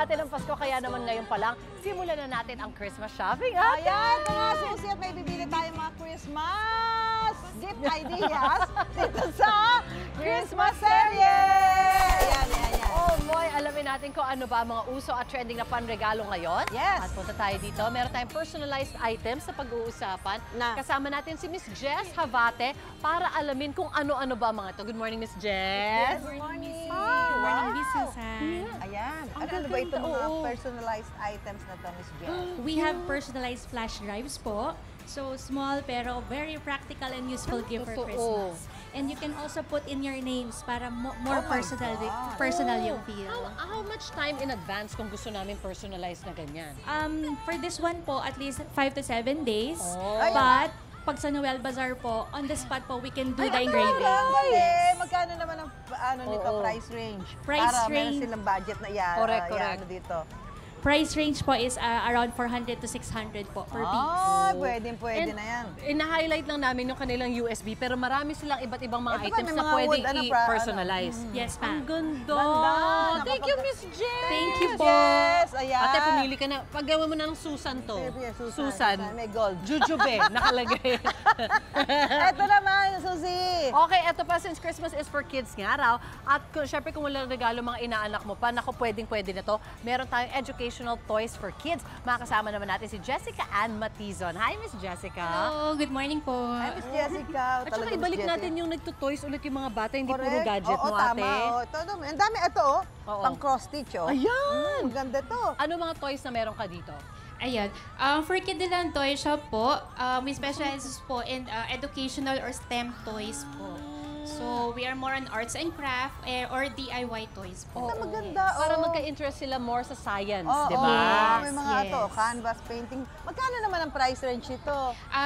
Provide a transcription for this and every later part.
natin ang Pasko, kaya naman ngayon pa lang, simulan na natin ang Christmas shopping. Ayan, mga susi at may bibili tayong mga Christmas gift ideas dito sa Christmas Serye! Ayan, ayan, ayan. Oh boy, alamin natin kung ano ba ang mga uso at trending na panregalo ngayon. Yes. At punta tayo dito. Meron tayong personalized items sa pag-uusapan. Kasama natin si Miss Jess Havate para alamin kung ano-ano ba mga ito. Good morning, Miss Jess. Good morning. Good morning, Miss Susan. Ayan. Ang Ano ba itong mga gaganda, personalized items na to, Miss Jess? We have personalized flash drives po. So, small pero very practical and useful gift for Totoo. Christmas. And you can also put in your names para more Oh my personal God. yung feel. How much time in advance kung gusto namin personalized na ganyan? For this one po, at least 5 to 7 days. Oh. But, pag sa Noel Bazaar po, on the spot po, we can do the Ay, engraving. magkano naman ang nito, Oo. price range? Price para meron range. silang budget na yan. Correct, yan, correct. ano dito. Price range po is around 400 to 600 po per piece. Ay, pwede And na yan. ina-highlight lang namin yung kanilang USB, pero marami silang iba't ibang mga Ito ba, items may na mga pwedeng wood, i-personalize. Yes, Ang ma'am. ganda! Ganda. Thank you, Miss Jess! Thank you po. Yes, ayan. Ate, pumili ka na. Paggawa mo na ng Susan to. Yes, Susan. May gold. Jujube, nakalagay. Ito naman, Susie. Okay, ito pa, since Christmas is for kids nga raw, at syempre kung walang regalo mga inaanak mo pa, naku, pwedeng-pwede na to. Meron tayong educational toys for kids. Makakasama naman natin si Jessica Ann Matizon. Hi, Miss Jessica. Hello, good morning po. Ay, Miss Jessica. At saka ibalik natin yung nagtutoys ulit yung mga bata, hindi puro Correct. gadget Oo, mo, tama. ate. Oo, ito, ang dami. Ito, Oo. pang cross-stitch, oh. Ayan! Maganda to. Ano mga toys na meron ka dito? Ayun. For Kidilan Toy Shop po, we specialize po in educational or STEM toys po. So, we are more on arts and craft or DIY toys po. Ito maganda, Para oh. magka-interest sila more sa science, Oo, di ba? may mga Yes. canvas painting. Magkano naman ang price range ito?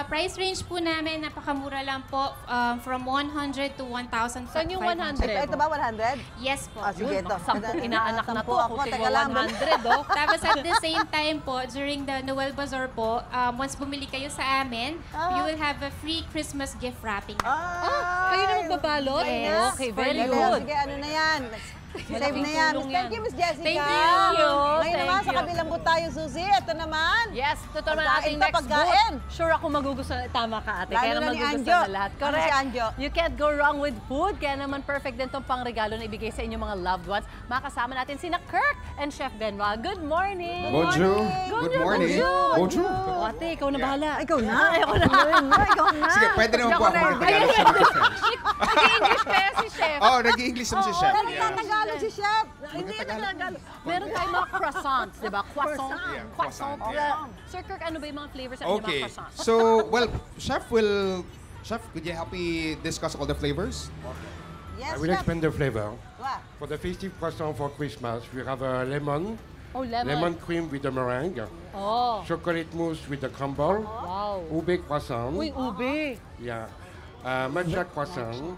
Price range po namin, napakamura lang po, from 100 to 1,500. Saan yung 100? Ito ba 100? Yes po. Ah, sige, ito. Sampung inaanak na to, Sampu ako teka tingwa lang. 100, oh. Tapos at the same time po, during the Noel Bazaar po, once bumili kayo sa amin, you will have a free Christmas gift wrapping. Kayo na magbabalot? Yes. Okay, very Sige, good. Sige, ano na yan? Save Malaking na yan. tulong Thank yan. you, Miss Jessica. Thank you. Ngayon naman, Thank sa you. kabilang booth tayo, Susie. Ito naman. Yes, ito naman Pagkain ating pa, next pagkain. booth. Sure ako magugustuhan. Tama ka, ate. Lalo Kaya na naman ni magugustuhan Anjo. na lahat. Ano Correct. si Anjo? You can't go wrong with food. Kaya naman perfect din itong pangregalo na ibigay sa inyong mga loved ones. Makasama natin sina Kirk and Chef Benoit. Good morning. Bonjour. Good morning. Bonjour. O, ate, ikaw na bahala. Ikaw na. Ikaw na. Ikaw na. Sige, pwede naman po ako magregalo sa mga friends. Nag-English kaya si Chef. Oh, nag-i-English naman si Chef. Pero Yeah. Tagalog si Chef. Hindi na Tagalog. Meron tayong mga croissants, di ba? Croissant. Yeah, Croissant. croissant, yeah. Sir Kirk, ano ba yung mga flavors ng inyong mga Okay. croissants? So, well, Chef, could you help me discuss all the flavors? Yes, I will Chef. explain the flavor. Wow. For the festive croissant for Christmas, we have a lemon, Oh, lemon. lemon cream with the meringue, Oh, chocolate mousse with the crumble, wow. ube croissant, Uy, ube. yeah, matcha croissant,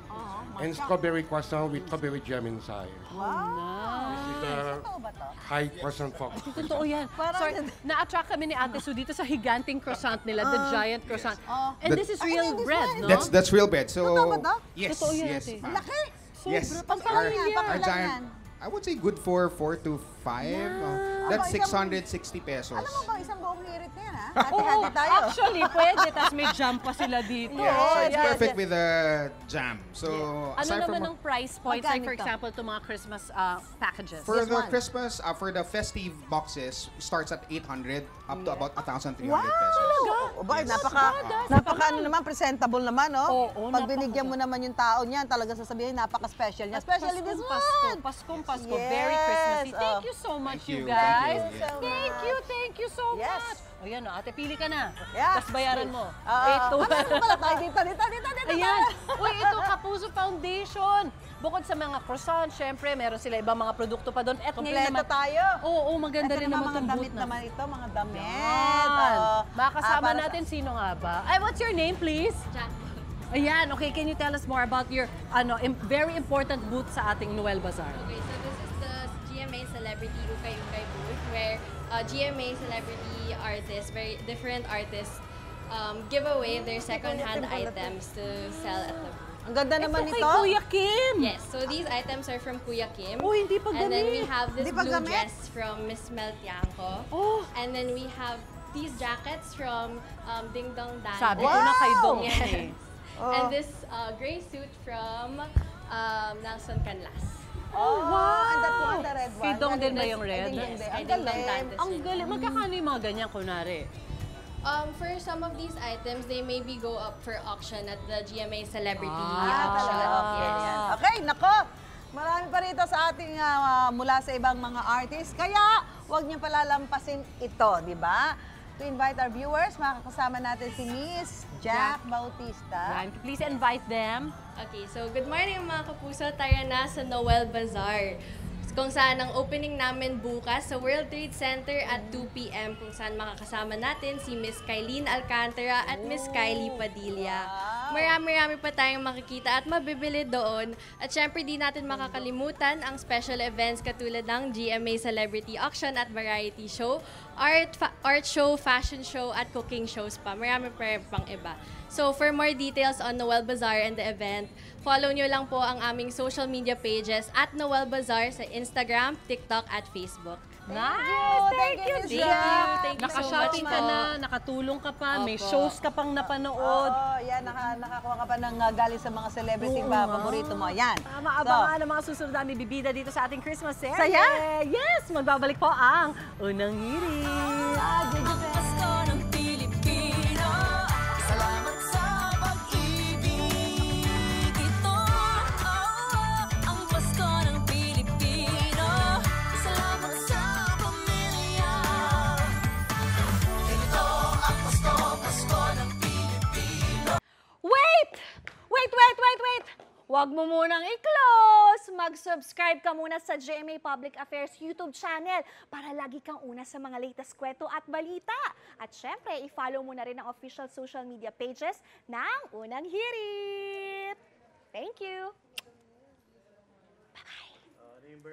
and strawberry croissant with strawberry jam inside. This is the Totoo ba to? high croissant for Totoo yan. Parang- Sorry, na-attract kami ni Ate Sue dito sa higanting croissant nila, the giant croissant. And That- this is real this bread, one. no? That's real bread. So, Totoo ba to? yes, Totoo yan, yes. ate. Ang laki. Yes. Pangpamilya. Our giant, I would say good for 4 to 5. That's Aba, isang- 660 pesos. Alam mo ba, isang buong hirit na yan, ha? Hati-hati tayo. Actually, pwede. Tapos may jam pa sila dito. Yeah, so it's yeah, perfect yeah. with the jam. So, Ano aside naman from ang price points? Like, for Magkano ito? example, itong mga Christmas packages. for the one. Christmas, for the festive boxes, starts at 800 up to about 1,300 Wow! pesos. O ba, That's napaka ano naman, presentable naman, no? Oo, Pag binigyan mo naman yung tao niyan, talaga sasabihin, napaka-special niya. Especially this one! Paskong Pasko. Yes. Very Christmassy. Oh. Thank you so much, Thank you you, guys. thank you, yeah. Thank you so Yes. much. O yan, o, ate, pili ka na. Yes. Tapos bayaran mo. Ano pala tayo? Dito. Ayan. Uy, ito, Kapuso Foundation. Bukod sa mga croissant, syempre, meron sila ibang mga produkto pa doon. At ngayon Kompleto naman, tayo. Oo, maganda Ito rin naman naman mga itong damit booth na. naman ito, mga damit. Yan. Oo. Makasama para sa- natin sino nga ba? Ay, what's your name, please? Jack. Ayan, okay, can you tell us more about your very important booth sa ating Noel Bazaar? Okay, so this is the GMA Celebrity Ukay Ukay booth where GMA celebrity artists, very different artists, give away their second-hand items to sell at the booth. Ang ganda naman Kay nito. Kuya Kim. Yes, so these items are from Kuya Kim. Oh, hindi pa And then we gamit. have this Hindi pa blue gamit? dress from Miss Mel Tiangco. Oh. And then we have these jackets from Ding Dong Dan. Sabi ko na kay Dong Yes. yan eh. Oh. And this gray suit from Nelson Canlas. Oh, wow! And that one, the red one. Kay Dong din ba This- yung red? I think Hindi. yes, Ang kay Ding Dong galing. Dan. this Ang red. galing. Magkakano yung mga ganyan, kunwari? For some of these items, they maybe go up for auction at the GMA Celebrity Ah, auction. talaga. Okay, Yes. yan. Okay, nako. Marami pa rito sa ating mula sa ibang mga artists. Kaya, huwag niyo palalampasin ito, di ba? To invite our viewers, makakasama natin si Miss Jack Bautista. Yan. Please invite them. Okay, so good morning mga kapuso. Tara na sa Noel Bazaar. Kung saan ang opening namin bukas sa World Trade Center at 2 p.m. kung saan makakasama natin si Miss Kylene Alcantara at Miss Kylie Padilla. Marami-rami pa tayong makikita at mabibili doon. At syempre di natin makakalimutan ang special events katulad ng GMA Celebrity Auction at Variety Show, art show, fashion show at cooking shows pa. Marami pa pang iba. So for more details on Noel Bazaar and the event, follow nyo lang po ang aming social media pages at Noel Bazaar sa Instagram, TikTok at Facebook. Nice! Thank you, Miss Jack! Jack. Thank you so Nakashouting much ka po. na, nakatulong ka pa, may Opo. shows ka pang napanood. Oo, yan, nakakuha ka pa ng galing sa mga celebrity Oo ba, nga. paborito mo. Yan. Tama, abangan ang mga susunod namin bibida dito sa ating Christmas series. Saya? Yes! Magbabalik po ang Unang Hirit. Pasko ng Pilipino, salamat sa pag-ibig. Ito, ang Pasko ng Pilipino, salamat sa pamilya. Ito ang Pasko, Pasko ng Pilipino. Wait! Wait, wait, wait, wait! Huwag mo munang i-close! Mag-subscribe ka muna sa GMA Public Affairs YouTube channel para lagi kang una sa mga latest kwento at balita. At syempre, i-follow mo na rin ang official social media pages ng Unang Hirit!